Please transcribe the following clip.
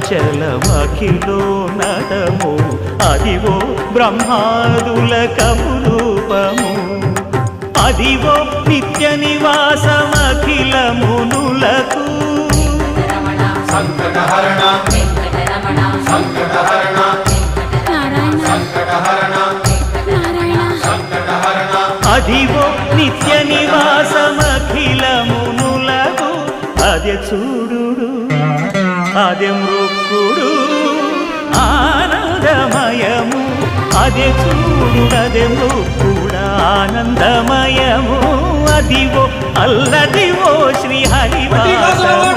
కటాచలమఖిలో నటము అదివో బ్రహ్మాదుల కపురూపము అదివో నిత్య నివాసమఖిల మునులకు సంకటహరణ సంకటహరణ సంకటహరణ సంకటహరణ అదివో నిత్య నివాసమఖిల మునులకు అదే చూడు అదే మృక్కుడు ఆనందమయము అదే చూడు అదే మృక్కుడు ఆనందమయము అదివో అల్లదివో శ్రీ హరివాసము